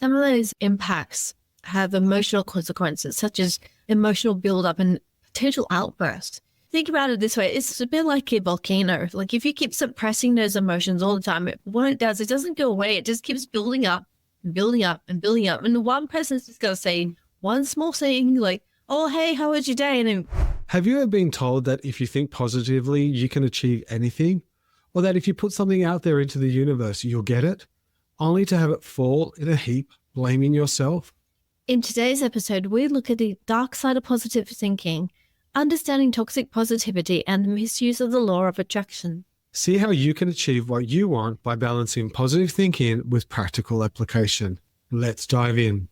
some of those impacts have emotional consequences, such as emotional buildup and potential outbursts. Think about it this way. It's a bit like a volcano. Like if you keep suppressing those emotions all the time, what it does, it doesn't go away. It just keeps building up and building up and building up. And one person's just going to say one small thing like, oh, hey, how was your day? And then... Have you ever been told that if you think positively, you can achieve anything? Or that if you put something out there into the universe, you'll get it, only to have it fall in a heap, blaming yourself? In today's episode, we look at the dark side of positive thinking, understanding toxic positivity, and the misuse of the law of attraction. See how you can achieve what you want by balancing positive thinking with practical application. Let's dive in.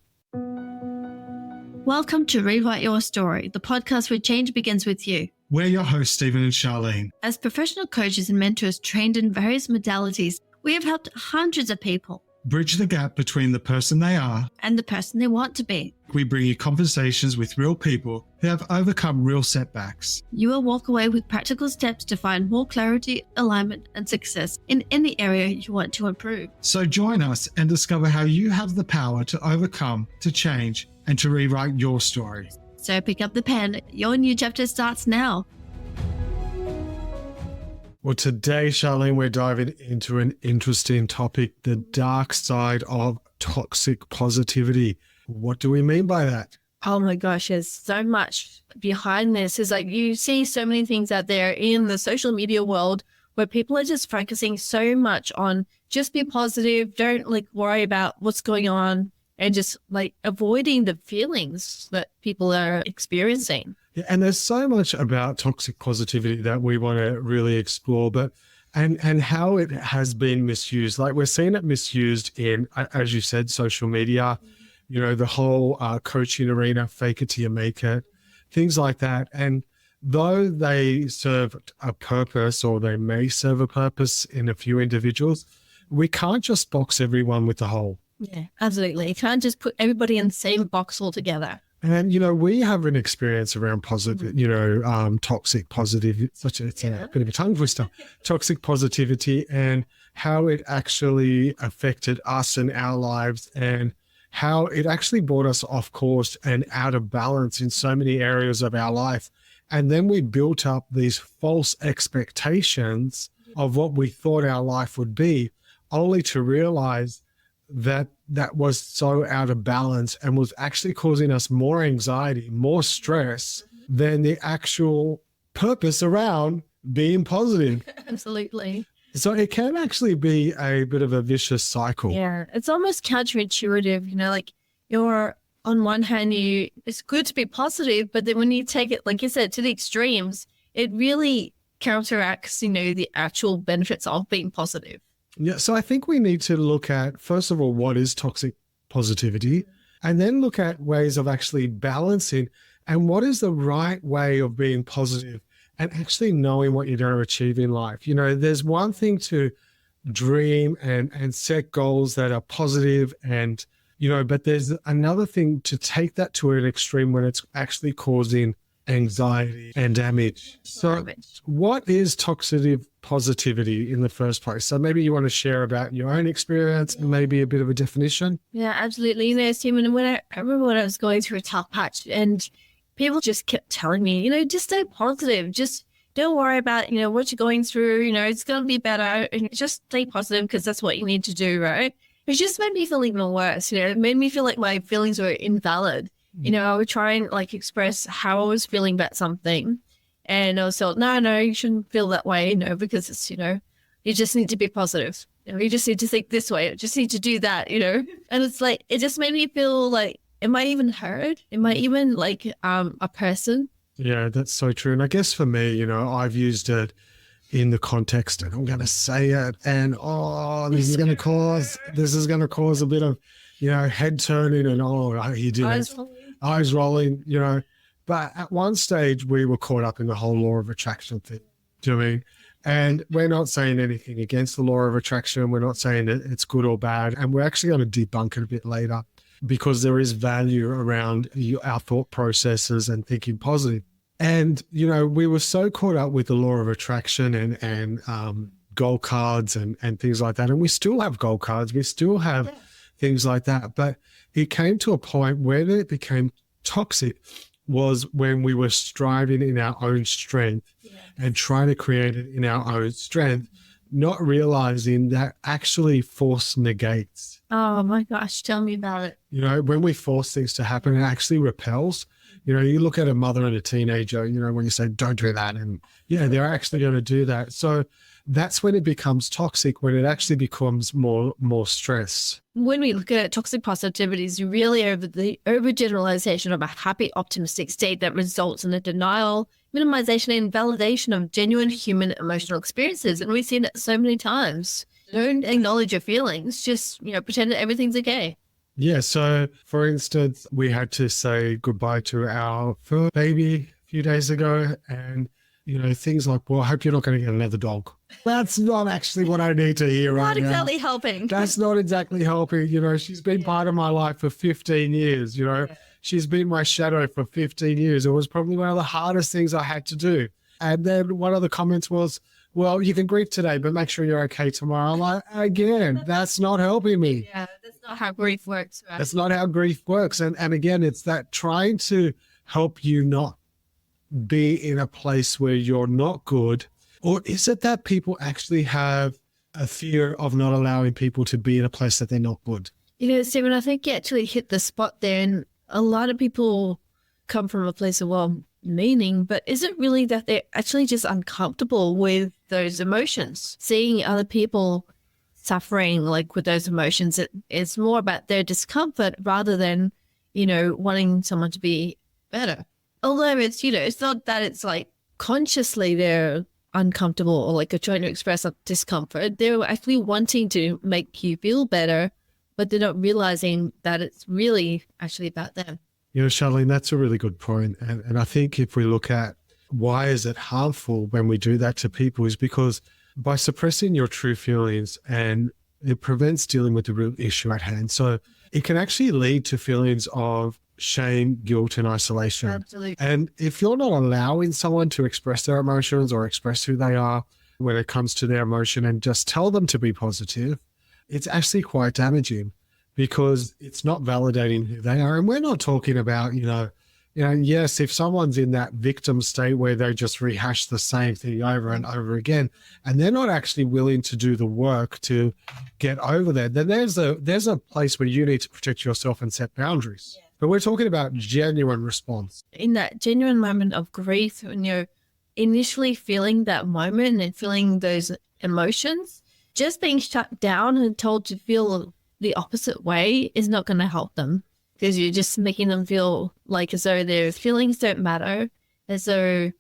Welcome to Rewrite Your Story, the podcast where change begins with you. We're your hosts, Stephen and Sharlene. As professional coaches and mentors trained in various modalities, we have helped hundreds of people Bridge the gap between the person they are and the person they want to be. We bring you conversations with real people who have overcome real setbacks. You will walk away with practical steps to find more clarity, alignment, and success in any area you want to improve. So join us and discover how you have the power to overcome, to change, and to rewrite your story. So pick up the pen. Your new chapter starts now. Well, today, Sharlene, we're diving into an interesting topic, the dark side of toxic positivity. What do we mean by that? Oh my gosh, there's so much behind this. It's like you see so many things out there in the social media world where people are just focusing so much on just be positive, don't worry about what's going on, and just avoiding the feelings that people are experiencing. Yeah, and there's so much about toxic positivity that we want to really explore, but and how it has been misused. We're seeing it misused in, as you said, social media, the whole coaching arena, fake it till you make it, things like that. And though they serve a purpose, or they may serve a purpose in a few individuals, we can't just box everyone with the whole. Yeah, absolutely. You can't just put everybody in the same box altogether. And, we have an experience around positive, toxic positive, it's a bit of a tongue twister, toxic positivity, and how it actually affected us and our lives, and how it actually brought us off course and out of balance in so many areas of our life. And then we built up these false expectations of what we thought our life would be, only to realize that was so out of balance and was actually causing us more anxiety, more stress than the actual purpose around being positive. Absolutely. So it can actually be a bit of a vicious cycle. Yeah, it's almost counterintuitive, you're on one hand, it's good to be positive, but then when you take it, like you said, to the extremes, it really counteracts, the actual benefits of being positive. Yeah, so I think we need to look at, first of all, what is toxic positivity, and then look at ways of actually balancing and what is the right way of being positive and actually knowing what you're going to achieve in life. There's one thing to dream and set goals that are positive and, but there's another thing to take that to an extreme when it's actually causing anxiety and damage. So what is toxic positivity in the first place? So maybe you want to share about your own experience and maybe a bit of a definition. Yeah, absolutely. Stephen, I remember when I was going through a tough patch and people just kept telling me, just stay positive. Just don't worry about, what you're going through. It's going to be better. And just stay positive because that's what you need to do, right? It just made me feel even worse. It made me feel like my feelings were invalid. I would try and express how I was feeling about something. And I was told, no, you shouldn't feel that way, because it's, you just need to be positive. You just need to think this way. You just need to do that, And it's it just made me feel like, am I even heard? Am I even a person? Yeah, that's so true. And I guess for me, I've used it in the context, and I'm going to say it, and this is going to cause a bit of, head turning and you did eyes rolling, But at one stage we were caught up in the whole law of attraction thing. Do you know what I mean? And we're not saying anything against the law of attraction. We're not saying that it's good or bad. And we're actually going to debunk it a bit later because there is value around our thought processes and thinking positive. And, we were so caught up with the law of attraction and goal cards and things like that. And we still have goal cards. We still have things like that. But it came to a point where it became toxic was when we were striving in our own strength and trying to create it in our own strength, not realizing that actually force negates. Oh my gosh, tell me about it. You know, when we force things to happen, it actually repels. You know, you look at a mother and a teenager, you know, when you say, don't do that. And yeah, they're actually going to do that. So that's when it becomes toxic, when it actually becomes more stress. When we look at toxic positivity, is really over the overgeneralization of a happy, optimistic state that results in the denial, minimization, and validation of genuine human emotional experiences. And we've seen it so many times. Don't acknowledge your feelings, just, you know, pretend that everything's okay. Yeah. So for instance, we had to say goodbye to our fur baby a few days ago, and you know, things like, well, I hope you're not going to get another dog. That's not actually what I need to hear right now. Not exactly helping. That's not exactly helping. You know, she's been part of my life for 15 years, you know. She's been my shadow for 15 years. It was probably one of the hardest things I had to do. And then one of the comments was, well, you can grieve today, but make sure you're okay tomorrow. I'm like, again, that's not helping me. Yeah, that's not how grief works. Right? That's not how grief works. And again, it's that trying to help you not be in a place where you're not good. Or is it that people actually have a fear of not allowing people to be in a place that they're not good? You know, Stephen, I think you actually hit the spot there. And a lot of people come from a place of well-meaning, but is it really that they're actually just uncomfortable with those emotions? Seeing other people suffering like with those emotions, it's more about their discomfort rather than, you know, wanting someone to be better. Although it's, you know, it's not that it's like consciously they're uncomfortable or like are trying to express a discomfort. They're actually wanting to make you feel better, but they're not realizing that it's really actually about them. You know, Sharlene, that's a really good point. And I think if we look at why is it harmful when we do that to people is because by suppressing your true feelings, and it prevents dealing with the real issue at hand. So it can actually lead to feelings of shame, guilt, and isolation. Absolutely. And if you're not allowing someone to express their emotions or express who they are when it comes to their emotion and just tell them to be positive, it's actually quite damaging because it's not validating who they are. And we're not talking about, yes, if someone's in that victim state where they just rehash the same thing over and over again, and they're not actually willing to do the work to get over that, then there's a place where you need to protect yourself and set boundaries. Yeah. But we're talking about genuine response. In that genuine moment of grief, when you're initially feeling that moment and feeling those emotions, just being shut down and told to feel the opposite way is not going to help them, because you're just making them feel like as though their feelings don't matter, as though,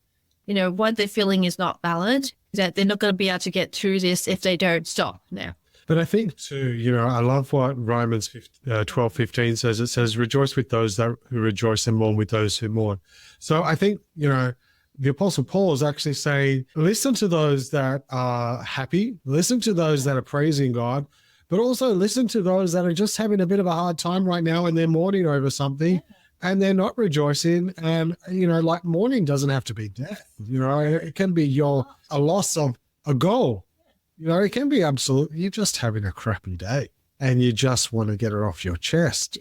what they're feeling is not valid, that they're not going to be able to get through this if they don't stop now. But I think too, I love what Romans 12:15 says. It says, rejoice with those who rejoice and mourn with those who mourn. So I think, the Apostle Paul is actually saying, listen to those that are happy, listen to those that are praising God, but also listen to those that are just having a bit of a hard time right now and they're mourning over something and they're not rejoicing. And, like mourning doesn't have to be death. It can be a loss of a goal. It can be absolutely, you're just having a crappy day and you just want to get it off your chest,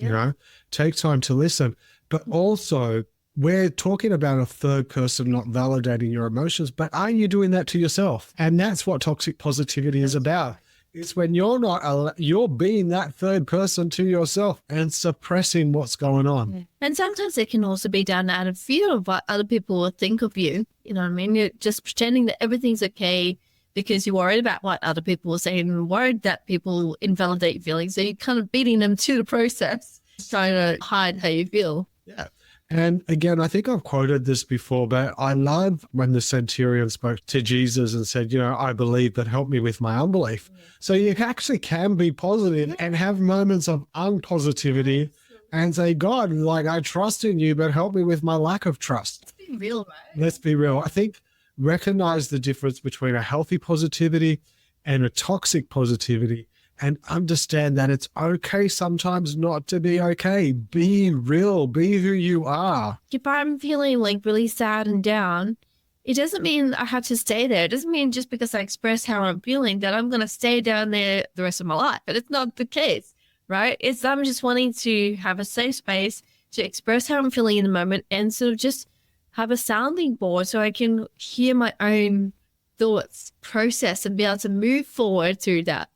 take time to listen. But also we're talking about a third person not validating your emotions, but are you doing that to yourself? And that's what toxic positivity is about. It's when you're being that third person to yourself and suppressing what's going on. And sometimes it can also be done out of fear of what other people will think of you. You know what I mean? You're just pretending that everything's okay because you're worried about what other people will say and worried that people invalidate feelings. So you're kind of beating them to the process, trying to hide how you feel. Yeah. And again, I think I've quoted this before, but I love when the centurion spoke to Jesus and said, I believe, but help me with my unbelief. Yeah. So you actually can be positive and have moments of unpositivity and say, God, I trust in you, but help me with my lack of trust. Let's be real, right? Let's be real. I think recognize the difference between a healthy positivity and a toxic positivity, and understand that it's okay sometimes not to be okay. Be real, be who you are. If I'm feeling really sad and down, it doesn't mean I have to stay there. It doesn't mean just because I express how I'm feeling that I'm going to stay down there the rest of my life. But it's not the case. right? It's I'm just wanting to have a safe space to express how I'm feeling in the moment and sort of just have a sounding board so I can hear my own thoughts, process, and be able to move forward through that.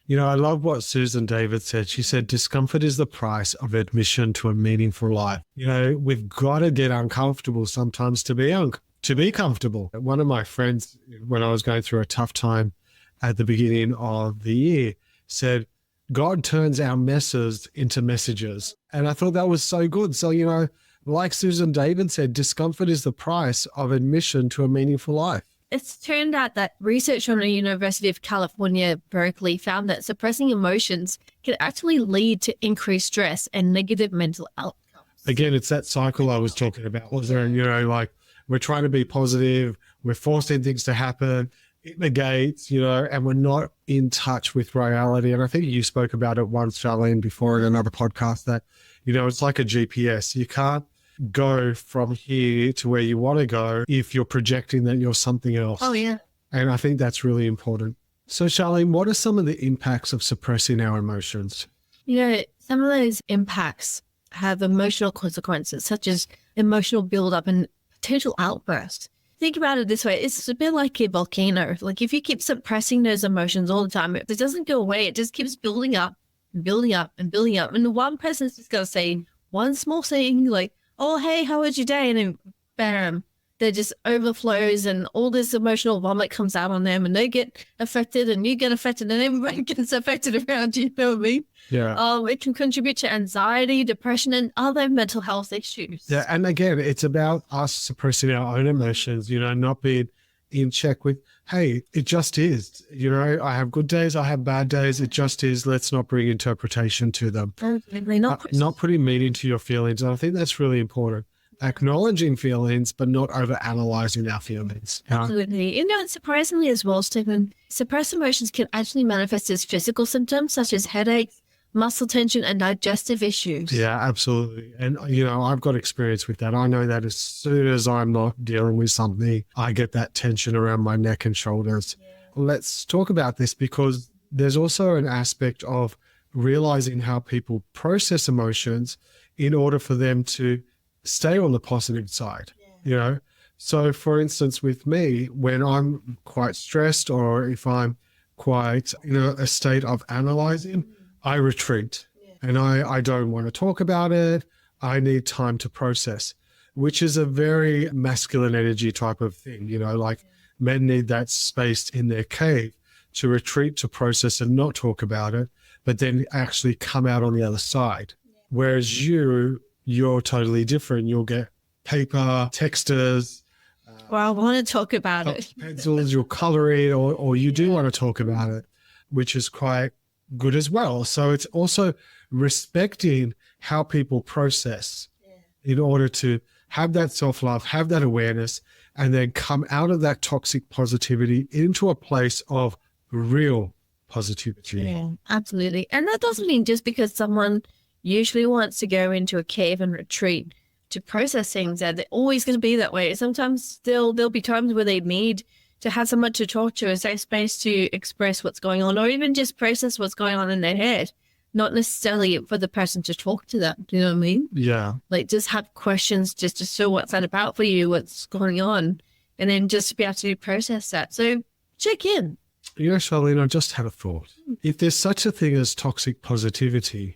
You know, I love what Susan David said. She said, discomfort is the price of admission to a meaningful life. You know, we've got to get uncomfortable sometimes to be comfortable. One of my friends, when I was going through a tough time at the beginning of the year, said, God turns our messes into messages. And I thought that was so good. So, you know, like Susan David said, discomfort is the price of admission to a meaningful life. It's turned out that research from the University of California, Berkeley, found that suppressing emotions can actually lead to increased stress and negative mental outcomes. Again, it's that cycle I was talking about. Was there, you know, like we're trying to be positive, we're forcing things to happen, it negates, you know, and we're not in touch with reality. And I think you spoke about it once, Sharlene, before in another podcast that, you know, it's like a GPS. You can't go from here to where you want to go if you're projecting that you're something else. Oh, yeah. And I think that's really important. So, Sharlene, what are some of the impacts of suppressing our emotions? You know, some of those impacts have emotional consequences, such as emotional buildup and potential outbursts. Think about it this way. It's a bit like a volcano. Like if you keep suppressing those emotions all the time, if it doesn't go away, it just keeps building up and building up and building up. And the one person's just going to say one small thing like, oh, hey, how was your day? And then bam, that just overflows and all this emotional vomit comes out on them and they get affected and you get affected and everybody gets affected around you, you know what I mean? Yeah. It can contribute to anxiety, depression, and other mental health issues. Yeah. And again, it's about us suppressing our own emotions, you know, not being in check with, hey, it just is. You know, I have good days, I have bad days. It just is. Let's not bring interpretation to them. Not putting meaning to your feelings. And I think that's really important. Acknowledging feelings, but not over-analyzing our feelings. Absolutely. You know, surprisingly as well, Stephen, suppressed emotions can actually manifest as physical symptoms such as headaches, muscle tension, and digestive issues. Yeah, absolutely. And, you know, I've got experience with that. I know that as soon as I'm not dealing with something, I get that tension around my neck and shoulders. Yeah. Let's talk about this because there's also an aspect of realizing how people process emotions in order for them to stay on the positive side, you know? So for instance, with me, when I'm quite stressed or if I'm quite in a state of analyzing, I retreat and I don't want to talk about it. I need time to process, which is a very masculine energy type of thing. You know, like men need that space in their cave to retreat, to process and not talk about it, but then actually come out on the other side. Whereas you're totally different. You'll get paper, texters. Well, I want to talk about it. Pencils, you'll color it or you do want to talk about it, which is quite good as well. So it's also respecting how people process in order to have that self-love, have that awareness, and then come out of that toxic positivity into a place of real positivity. Yeah, absolutely. And that doesn't mean just because someone usually wants to go into a cave and retreat to process things that they're always going to be that way. Sometimes there'll be times where they need to have someone to talk to, a safe space to express what's going on, or even just process what's going on in their head, not necessarily for the person to talk to them. Do you know what I mean? Yeah. Like just have questions just to show what's that about for you, what's going on, and then just to be able to process that. So check in. You know, Sharlene, I just had a thought. If there's such a thing as toxic positivity,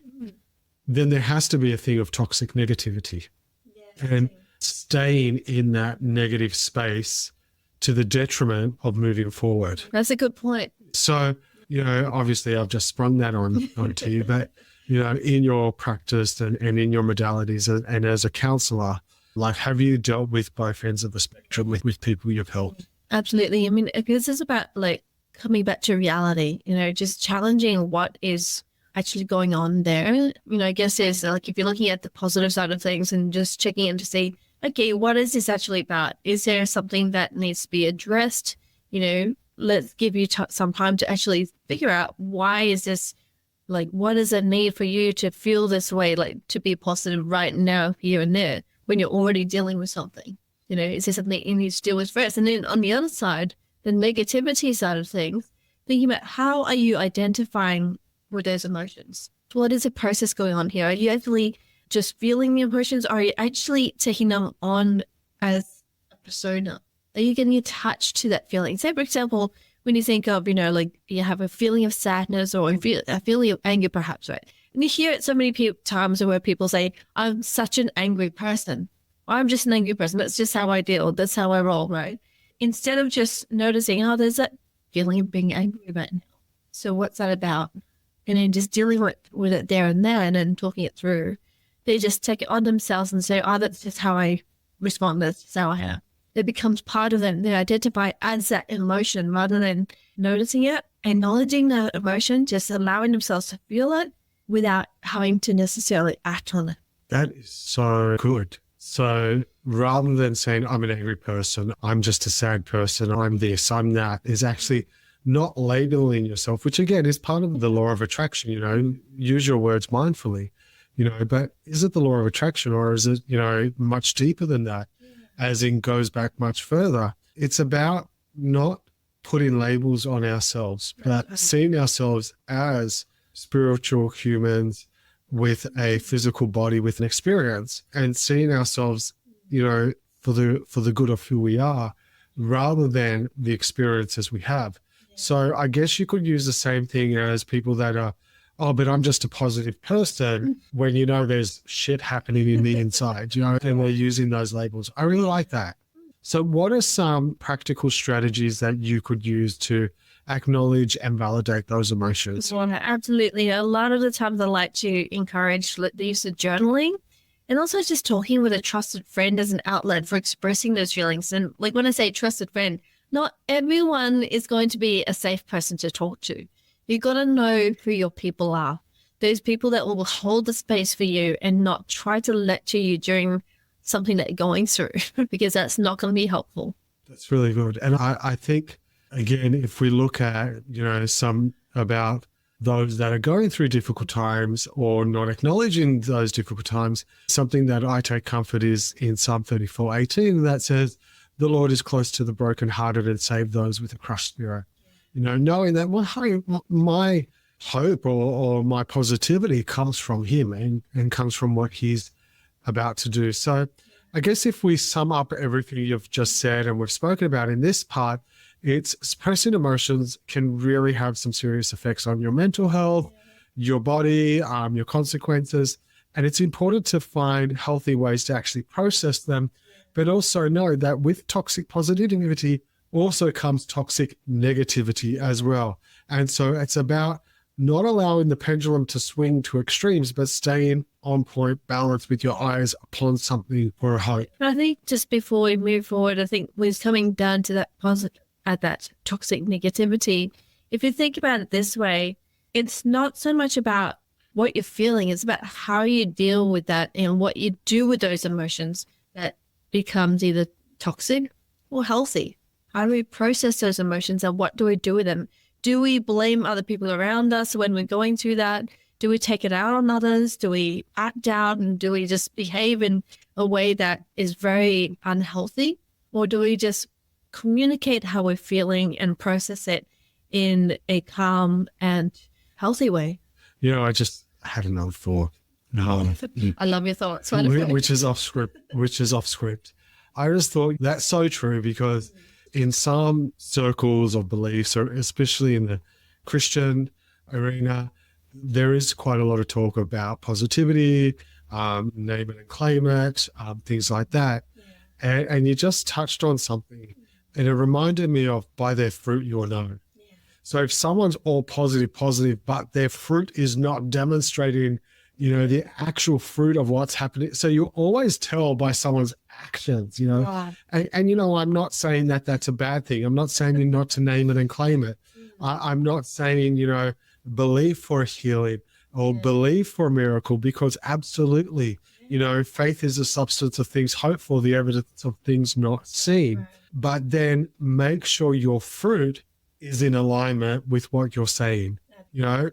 then there has to be a thing of toxic negativity. Yeah, and staying in that negative space to the detriment of moving forward. That's a good point. So, you know, obviously I've just sprung that onto you, but, you know, in your practice and in your modalities and as a counselor, like, have you dealt with both ends of the spectrum with people you've helped? Absolutely. I mean, this is about like coming back to reality, you know, just challenging what is actually going on there. You know, I guess there's like, if you're looking at the positive side of things and just checking in to see, okay, what is this actually about? Is there something that needs to be addressed? You know, let's give you some time to actually figure out why is this, like, what is a need for you to feel this way, like to be positive right now, here and there, when you're already dealing with something? You know, is there something you need to deal with first? And then on the other side, the negativity side of things, thinking about how are you identifying with those emotions? what is the process going on here? Are you actually just feeling the emotions? Or are you actually taking them on as a persona? Are you getting attached to that feeling? Say, for example, when you think of, like you have a feeling of sadness or a feeling of anger, perhaps, right? And you hear it so many times where people say, I'm such an angry person. Or, I'm just an angry person. That's just how I deal. That's how I roll, right? Instead of just noticing, there's that feeling of being angry right now. So what's that about? And then just dealing with it there and then and talking it through. They just take it on themselves and say, that's just how I respond. That's just how I am. It becomes part of them. They identify as that emotion rather than noticing it, acknowledging that emotion, just allowing themselves to feel it without having to necessarily act on it. That is so good. So rather than saying, I'm an angry person, I'm just a sad person, I'm this, I'm that, is actually not labeling yourself, which again is part of the law of attraction, use your words mindfully, but is it the law of attraction or is it, much deeper than that? As in goes back much further. It's about not putting labels on ourselves, but seeing ourselves as spiritual humans with a physical body, with an experience, and seeing ourselves, for the good of who we are, rather than the experiences we have. So I guess you could use the same thing as people that are, but I'm just a positive person, when there's shit happening in the inside, and they're using those labels. I really like that. So what are some practical strategies that you could use to acknowledge and validate those emotions? Well, absolutely. A lot of the times I like to encourage the use of journaling and also just talking with a trusted friend as an outlet for expressing those feelings. And like when I say trusted friend, not everyone is going to be a safe person to talk to. You got to know who your people are. Those people that will hold the space for you and not try to lecture you during something that you're going through, because that's not going to be helpful. That's really good. And I think, again, if we look at, some about those that are going through difficult times or not acknowledging those difficult times, something that I take comfort is in Psalm 34:18 that says, the Lord is close to the brokenhearted and save those with a crushed spirit. Knowing that my hope or my positivity comes from him and comes from what he's about to do. So I guess if we sum up everything you've just said and we've spoken about in this part, it's suppressing emotions can really have some serious effects on your mental health, your body, your consequences. And it's important to find healthy ways to actually process them, but also know that with toxic positivity also comes toxic negativity as well. And so it's about not allowing the pendulum to swing to extremes, but staying on point, balanced with your eyes upon something for a hope. I think just before we move forward, I think we're coming down to that that toxic negativity. If you think about it this way, it's not so much about what you're feeling, it's about how you deal with that and what you do with those emotions that becomes either toxic or healthy. How do we process those emotions and what do we do with them? Do we blame other people around us when we're going through that? Do we take it out on others? Do we act out and do we just behave in a way that is very unhealthy? Or do we just communicate how we're feeling and process it in a calm and healthy way? I just had another thought. No. I love your thoughts. Which is off script. I just thought that's so true because in some circles of beliefs, or especially in the Christian arena, there is quite a lot of talk about positivity, name it and claim it, things like that. Yeah. And you just touched on something, and it reminded me of by their fruit you'll know. Yeah. So if someone's all positive, but their fruit is not demonstrating, the actual fruit of what's happening. So you always tell by someone's actions, Right. And I'm not saying that that's a bad thing. I'm not saying not to name it and claim it. I'm not saying, believe for healing or believe for a miracle, because absolutely, faith is the substance of things hoped for, the evidence of things not seen. Right. But then make sure your fruit is in alignment with what you're saying.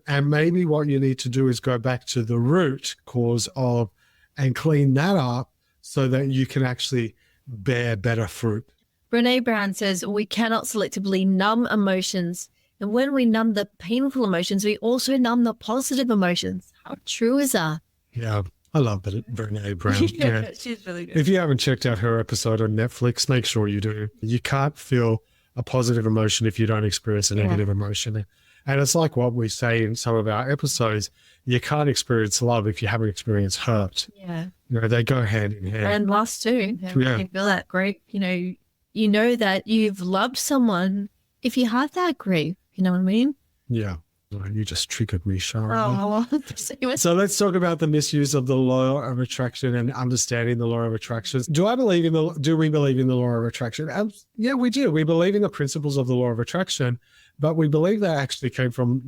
And maybe what you need to do is go back to the root cause of and clean that up so that you can actually bear better fruit. Brene Brown says we cannot selectively numb emotions. And when we numb the painful emotions, we also numb the positive emotions. How true is that? Yeah. I love Brene Brown. Yeah. She's really good. If you haven't checked out her episode on Netflix, make sure you do. You can't feel a positive emotion if you don't experience a negative emotion. And it's like what we say in some of our episodes, you can't experience love if you haven't experienced hurt. Yeah. You know, they go hand in hand. And loss too. Yeah. You feel that great, you know that you've loved someone if you have that grief, you know what I mean? Yeah. Oh, you just triggered me, Sharlene. Oh, So let's talk about the misuse of the law of attraction and understanding the law of attraction. Do we believe in the law of attraction? Yeah, we do. We believe in the principles of the law of attraction, but we believe that actually came from,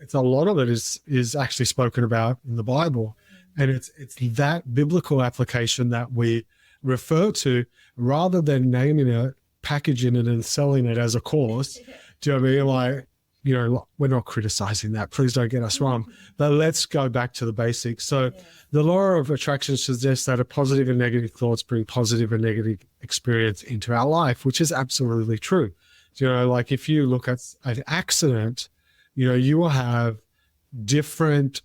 it's a lot of it is actually spoken about in the Bible. And it's that biblical application that we refer to rather than naming it, packaging it and selling it as a course. Do you know what I mean? Like, we're not criticizing that. Please don't get us wrong. But let's go back to the basics. So the law of attraction suggests that a positive and negative thoughts bring positive and negative experience into our life, which is absolutely true. Like if you look at an accident, you will have different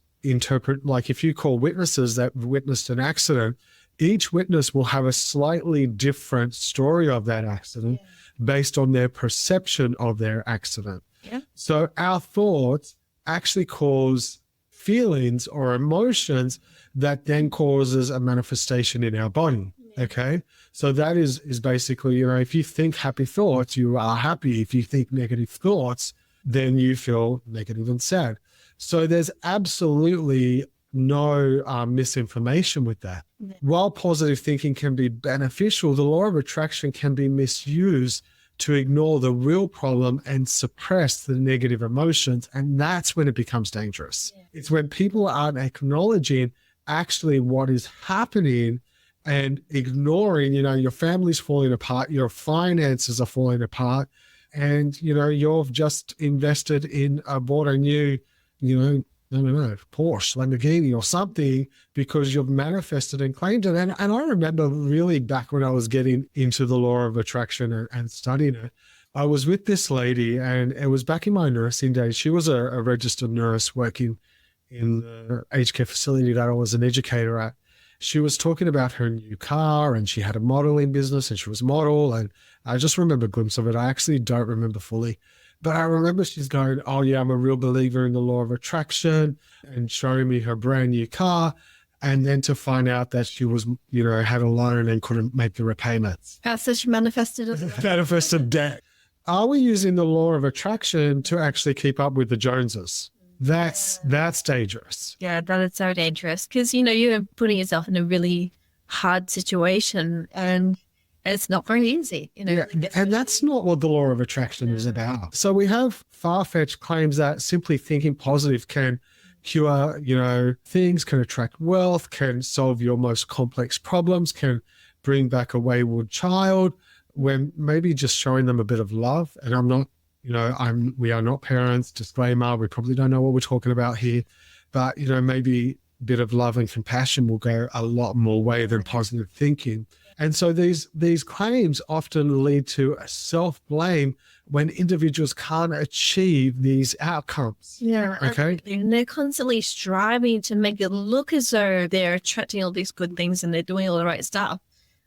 like if you call witnesses that witnessed an accident, each witness will have a slightly different story of that accident based on their perception of their accident. Yeah. So our thoughts actually cause feelings or emotions that then causes a manifestation in our body. Okay. So that is basically, if you think happy thoughts, you are happy. If you think negative thoughts, then you feel negative and sad. So there's absolutely no misinformation with that. While positive thinking can be beneficial, the law of attraction can be misused to ignore the real problem and suppress the negative emotions. And that's when it becomes dangerous. Yeah. It's when people aren't acknowledging actually what is happening and ignoring, your family's falling apart, your finances are falling apart, and, you've just invested in bought a new, I don't know, Porsche, Lamborghini or something because you've manifested and claimed it. And I remember really back when I was getting into the law of attraction and studying it, I was with this lady and it was back in my nursing days. She was a registered nurse working in the aged care facility that I was an educator at. She was talking about her new car and she had a modeling business and she was a model. And I just remember a glimpse of it. I actually don't remember fully. But I remember she's going, oh yeah, I'm a real believer in the law of attraction, and showing me her brand new car. And then to find out that she was, had a loan and couldn't make the repayments. So she manifested Manifested debt. Are we using the law of attraction to actually keep up with the Joneses? That's dangerous. Yeah, that is so dangerous because, you're putting yourself in a really hard situation and it's not very easy, Yeah, and that's not what the law of attraction is about. So we have far-fetched claims that simply thinking positive can cure, things, can attract wealth, can solve your most complex problems, can bring back a wayward child, when maybe just showing them a bit of love. And I'm not, we are not parents, disclaimer, we probably don't know what we're talking about here, but, maybe a bit of love and compassion will go a lot more way than positive thinking. And so these claims often lead to a self-blame when individuals can't achieve these outcomes. Yeah. Okay. And they're constantly striving to make it look as though they're attracting all these good things and they're doing all the right stuff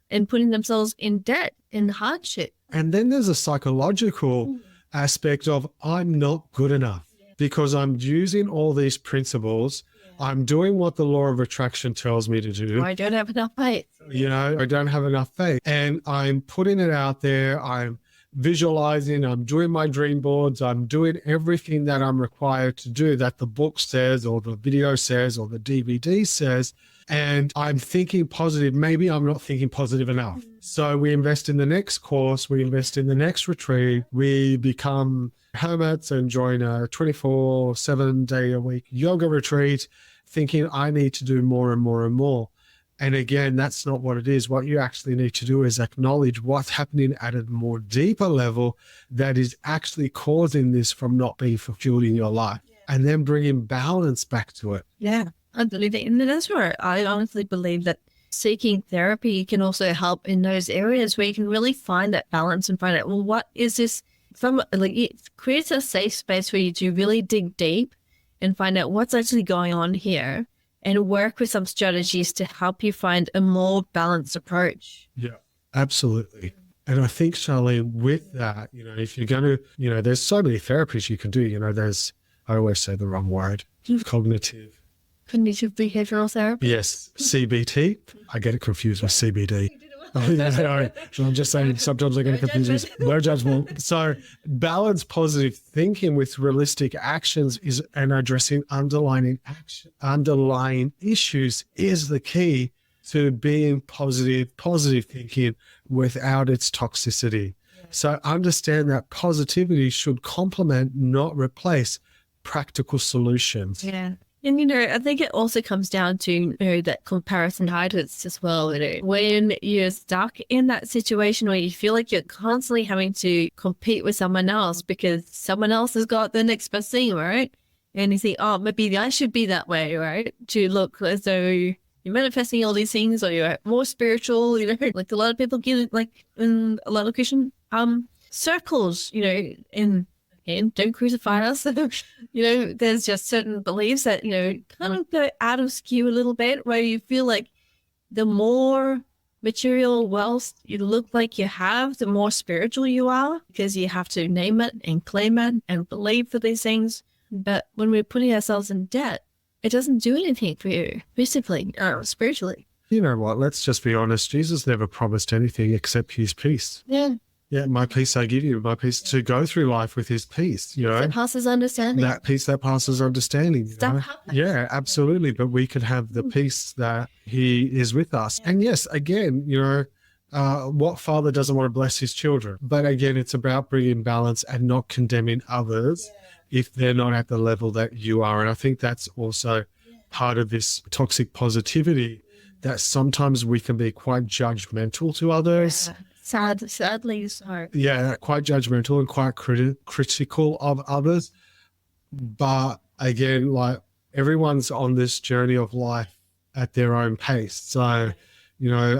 and putting themselves in debt and hardship. And then there's a psychological aspect of I'm not good enough because I'm using all these principles. I'm doing what the law of attraction tells me to do. I don't have enough faith. I don't have enough faith. And I'm putting it out there. I'm visualizing. I'm doing my dream boards. I'm doing everything that I'm required to do that the book says or the video says or the DVD says. And I'm thinking positive. Maybe I'm not thinking positive enough. So we invest in the next course. We invest in the next retreat. We become hermits and join a 24/7 day a week yoga retreat, thinking I need to do more and more and more. And again, that's not what it is. What you actually need to do is acknowledge what's happening at a more deeper level that is actually causing this from not being fulfilled in your life, and then bringing balance back to it. Yeah, absolutely. And that's where I honestly believe that seeking therapy can also help in those areas where you can really find that balance and find out, well, what is this from, like, it creates a safe space for you to really dig deep and find out what's actually going on here and work with some strategies to help you find a more balanced approach. Yeah, absolutely. And I think, Sharlene, with that, if you're going to, there's so many therapies you can do. I always say the wrong word, cognitive Behavioral therapy. Yes, CBT. I get it confused with CBD. Sorry. So I'm just saying sometimes I get confused with no judgment. So balance positive thinking with realistic actions and addressing underlying issues is the key to being positive thinking without its toxicity. Yeah. So understand that positivity should complement, not replace, practical solutions. Yeah. And, I think it also comes down to, that comparison heights as well. When you're stuck in that situation where you feel like you're constantly having to compete with someone else because someone else has got the next best thing, right? And you think, oh, maybe I should be that way, right? To look as though you're manifesting all these things, or you're more spiritual, like a lot of people get, like in a lot of Christian circles, and don't crucify us. There's just certain beliefs that, kind of go out of skew a little bit, where you feel like the more material wealth you look like you have, the more spiritual you are, because you have to name it and claim it and believe for these things. But when we're putting ourselves in debt, it doesn't do anything for you physically or spiritually. You know what? Let's just be honest. Jesus never promised anything except his peace. Yeah. Yeah, my peace I give you, my peace to go through life with his peace, That passes understanding. That peace that passes understanding. Yeah, absolutely. But we can have the peace that he is with us. Yeah. And yes, again, what father doesn't want to bless his children? But again, it's about bringing balance and not condemning others if they're not at the level that you are. And I think that's also part of this toxic positivity, that sometimes we can be quite judgmental to others. Yeah. Sadly, so. Yeah, quite judgmental and quite critical of others. But again, like, everyone's on this journey of life at their own pace. So,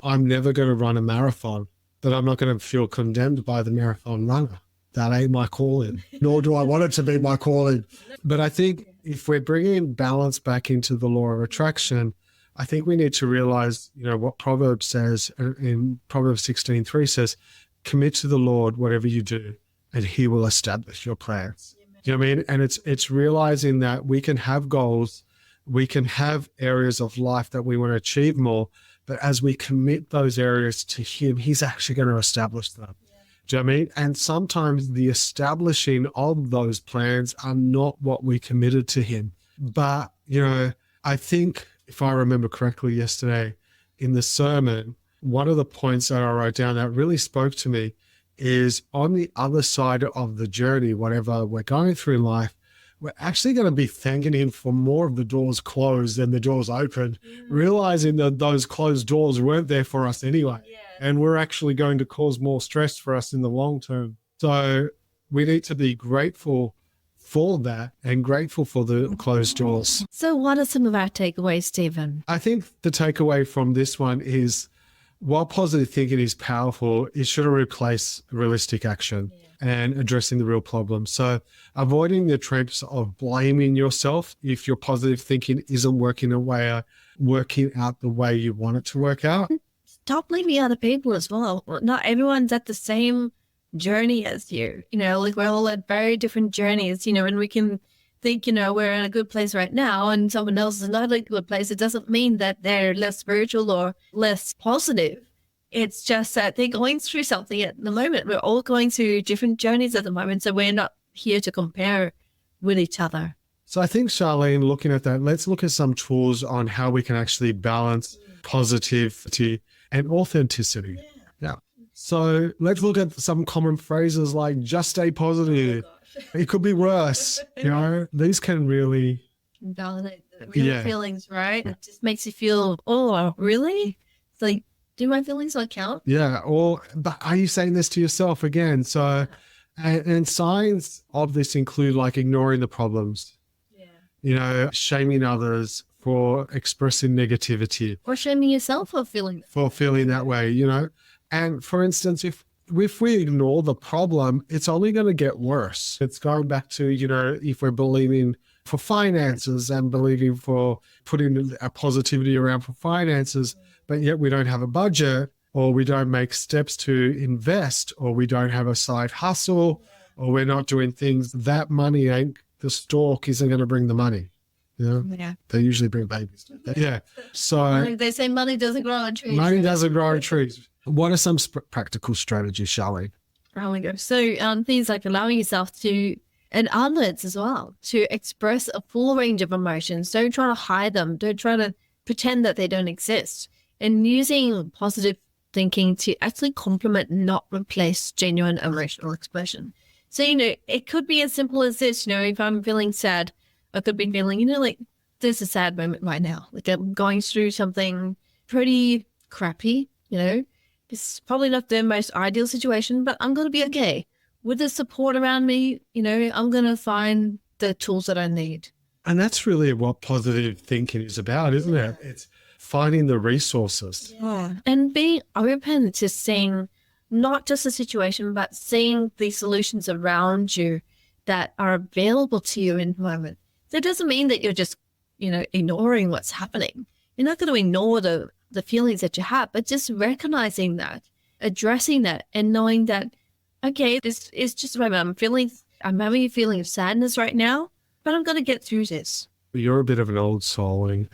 I'm never going to run a marathon, but I'm not going to feel condemned by the marathon runner. That ain't my calling, nor do I want it to be my calling. But I think if we're bringing balance back into the law of attraction, I think we need to realize, what Proverbs says in Proverbs 16:3 says, commit to the Lord whatever you do, and he will establish your plans. You know what I mean? And it's realizing that we can have goals, we can have areas of life that we want to achieve more, but as we commit those areas to him, he's actually going to establish them. Do you know what I mean? And sometimes the establishing of those plans are not what we committed to him. But, I think, if I remember correctly yesterday in the sermon, one of the points that I wrote down that really spoke to me is, on the other side of the journey, whatever we're going through in life, we're actually going to be thanking him for more of the doors closed than the doors open, realizing that those closed doors weren't there for us anyway. Yeah. And we're actually going to cause more stress for us in the long term. So we need to be grateful for that and grateful for the closed doors. So what are some of our takeaways, Stephen? I think the takeaway from this one is, while positive thinking is powerful, it shouldn't replace realistic action and addressing the real problem. So avoiding the traps of blaming yourself if your positive thinking isn't working out the way you want it to work out. Stop blaming other people as well. Not everyone's at the same journey as you, like, we're all at very different journeys, and we can think, we're in a good place right now and someone else is not in a good place. It doesn't mean that they're less spiritual or less positive. It's just that they're going through something at the moment. We're all going through different journeys at the moment, so we're not here to compare with each other. So I think, Sharlene, looking at that, let's look at some tools on how we can actually balance positivity and authenticity. Yeah. So let's look at some common phrases like, just stay positive. It could be worse. These can really validate the real feelings, right? It just makes you feel, oh, really? It's like, do my feelings not count? Yeah. But are you saying this to yourself again? So, and signs of this include, like, ignoring the problems, shaming others for expressing negativity, or shaming yourself for feeling that way, And for instance, if we ignore the problem, it's only going to get worse. It's going back to, if we're believing for finances and believing for putting a positivity around for finances, but yet we don't have a budget, or we don't make steps to invest, or we don't have a side hustle, or we're not doing things. That money the stalk isn't going to bring the money. You know? Yeah. They usually bring babies. Yeah. So Like they say money doesn't grow on trees. money doesn't grow on trees. What are some practical strategies, Sharlene? Oh my gosh. So things like allowing yourself to, and outlets as well, to express a full range of emotions. Don't try to hide them. Don't try to pretend that they don't exist. And using positive thinking to actually complement, not replace genuine emotional expression. So, it could be as simple as this, if I'm feeling sad, I could be feeling, like there's a sad moment right now. Like I'm going through something pretty crappy, It's probably not the most ideal situation, but I'm going to be okay. With the support around me, I'm going to find the tools that I need. And that's really what positive thinking is about, isn't it? It's finding the resources. Yeah. And being open to seeing not just the situation, but seeing the solutions around you that are available to you in the moment. That doesn't mean that you're just, ignoring what's happening. You're not going to ignore the feelings that you have, but just recognizing that, addressing that, and knowing that, okay, this is just a moment. I'm having a feeling of sadness right now, but I'm going to get through this. You're a bit of an old soul, and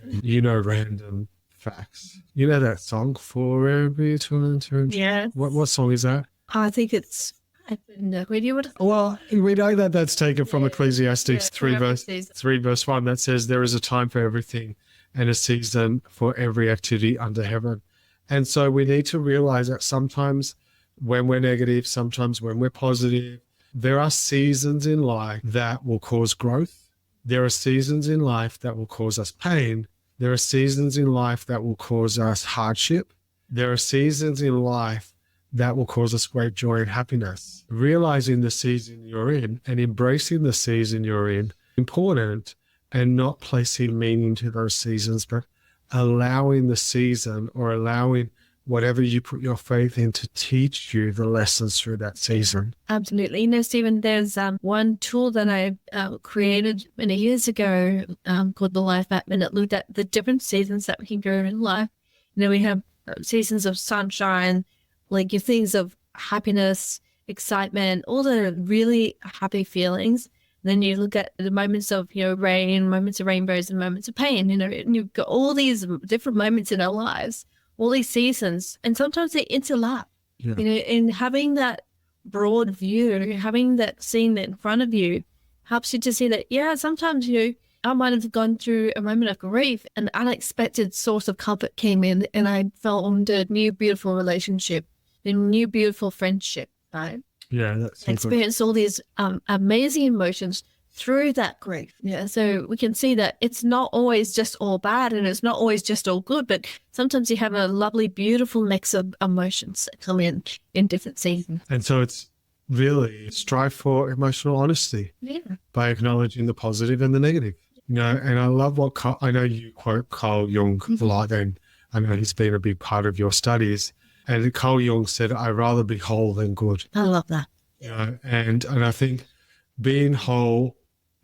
random facts. You know that song, For Every Turn? Yeah. What song is that? I think it's, I have no idea what. Well, we know that that's taken from Ecclesiastes 3 verse 1 that says there is a time for everything and a season for every activity under heaven. And so we need to realize that sometimes when we're negative, sometimes when we're positive, there are seasons in life that will cause growth. There are seasons in life that will cause us pain. There are seasons in life that will cause us hardship. There are seasons in life that will cause us great joy and happiness. Realizing the season you're in and embracing the season you're in, important, and not placing meaning to those seasons, but allowing the season or allowing whatever you put your faith in to teach you the lessons through that season. Absolutely. Stephen, there's one tool that I created many years ago called the Life Map, and it looked at the different seasons that we can go in life. We have seasons of sunshine, like your things of happiness, excitement, all the really happy feelings. Then you look at the moments of, rain, moments of rainbows, and moments of pain, and you've got all these different moments in our lives, all these seasons, and sometimes they interlap, and having that broad view, seeing that in front of you helps you to see that, sometimes, I might have gone through a moment of grief, an unexpected source of comfort came in, and I found a new beautiful relationship, a new beautiful friendship, right? Yeah, that's experience all these amazing emotions through that grief. Yeah, so we can see that it's not always just all bad, and it's not always just all good, but sometimes you have a lovely, beautiful mix of emotions that come in different seasons. And so it's really strive for emotional honesty by acknowledging the positive and the negative. And I love what I know you quote Carl Jung a lot, and I know he's been a big part of your studies. And Carl Jung said, "I'd rather be whole than good." I love that. And I think being whole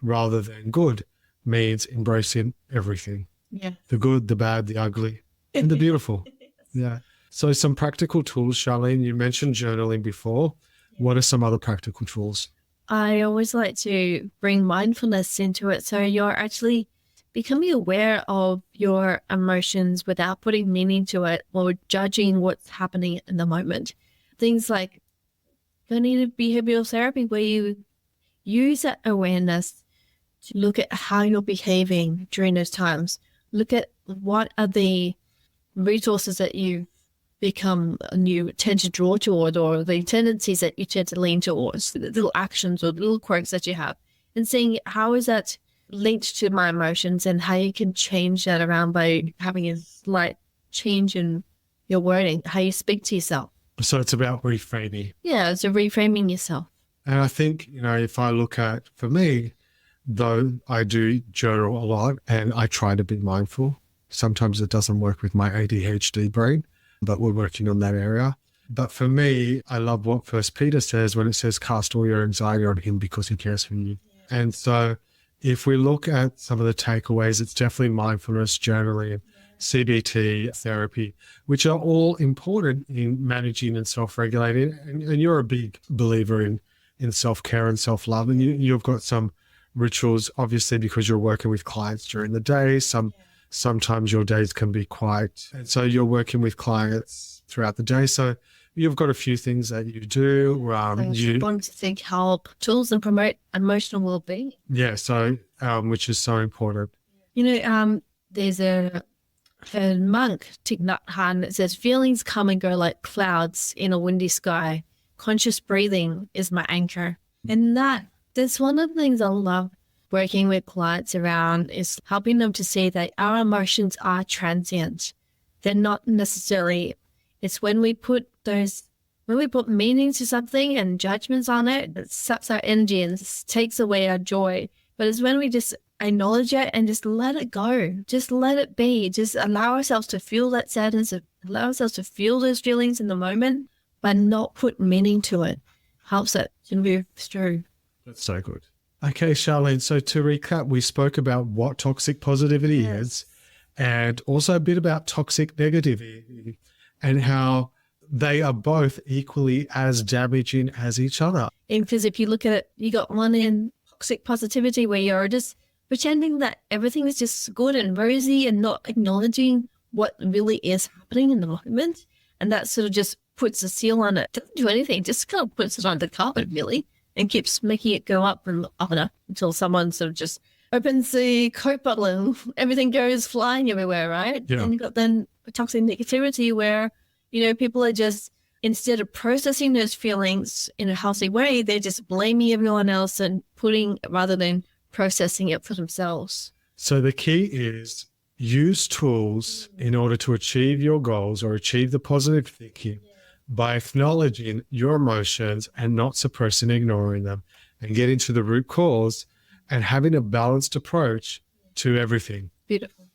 rather than good means embracing everything. Yeah. The good, the bad, the ugly, and the beautiful. Yeah. So some practical tools, Sharlene, you mentioned journaling before. What are some other practical tools? I always like to bring mindfulness into it. So you're actually becoming aware of your emotions without putting meaning to it or judging what's happening in the moment. Things like cognitive behavioral therapy, where you use that awareness to look at how you're behaving during those times. Look at what are the resources that you tend to draw toward, or the tendencies that you tend to lean towards, the little actions or the little quirks that you have, and seeing how is that linked to my emotions, and how you can change that around by having a slight change in your wording, how you speak to yourself. So it's about reframing. Yeah, so reframing yourself. And I think, if I look at, for me, though I do journal a lot and I try to be mindful, sometimes it doesn't work with my ADHD brain, but we're working on that area. But for me, I love what First Peter says when it says, cast all your anxiety on him because he cares for you. And so if we look at some of the takeaways, it's definitely mindfulness, journaling, CBT, therapy, which are all important in managing and self-regulating. And you're a big believer in self-care and self-love. And you've got some rituals, obviously, because you're working with clients during the day. Sometimes your days can be quite, and so you're working with clients throughout the day. So you've got a few things that you do. You want to seek help, tools, and promote emotional well-being. Yeah, so which is so important. There's a monk, Thich Nhat Hanh, that says, feelings come and go like clouds in a windy sky. Conscious breathing is my anchor. And that's one of the things I love working with clients around, is helping them to see that our emotions are transient. They're not necessarily, it's when we put meaning to something and judgments on it, it sucks our energy and takes away our joy. But it's when we just acknowledge it and just let it go. Just let it be. Just allow ourselves to feel that sadness, allow ourselves to feel those feelings in the moment, but not put meaning to it. Helps it to move through. That's so good. Okay, Sharlene, so to recap, we spoke about what toxic positivity is, and also a bit about toxic negativity and how they are both equally as damaging as each other. Because if you look at it, you got one in toxic positivity where you're just pretending that everything is just good and rosy and not acknowledging what really is happening in the moment. And that sort of just puts a seal on it. Doesn't do anything, just kind of puts it on the carpet, really, and keeps making it go up and up until someone sort of just opens the Coke bottle and everything goes flying everywhere, right? Yeah. And you've got then toxic negativity where, people are just, instead of processing those feelings in a healthy way, they're just blaming everyone else and rather than processing it for themselves. So the key is use tools in order to achieve your goals or achieve the positive thinking by acknowledging your emotions and not suppressing and ignoring them, and getting to the root cause and having a balanced approach to everything. Beautiful.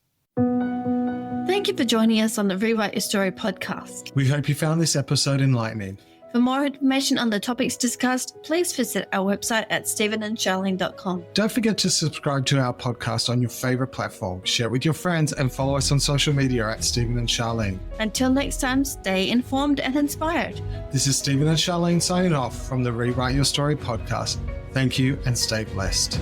Thank you for joining us on the Rewrite Your Story podcast. We hope you found this episode enlightening. For more information on the topics discussed, please visit our website at stephenandsharlene.com. Don't forget to subscribe to our podcast on your favorite platform, share it with your friends, and follow us on social media at Stephen and Sharlene. Until next time, stay informed and inspired. This is Stephen and Sharlene signing off from the Rewrite Your Story podcast. Thank you and stay blessed.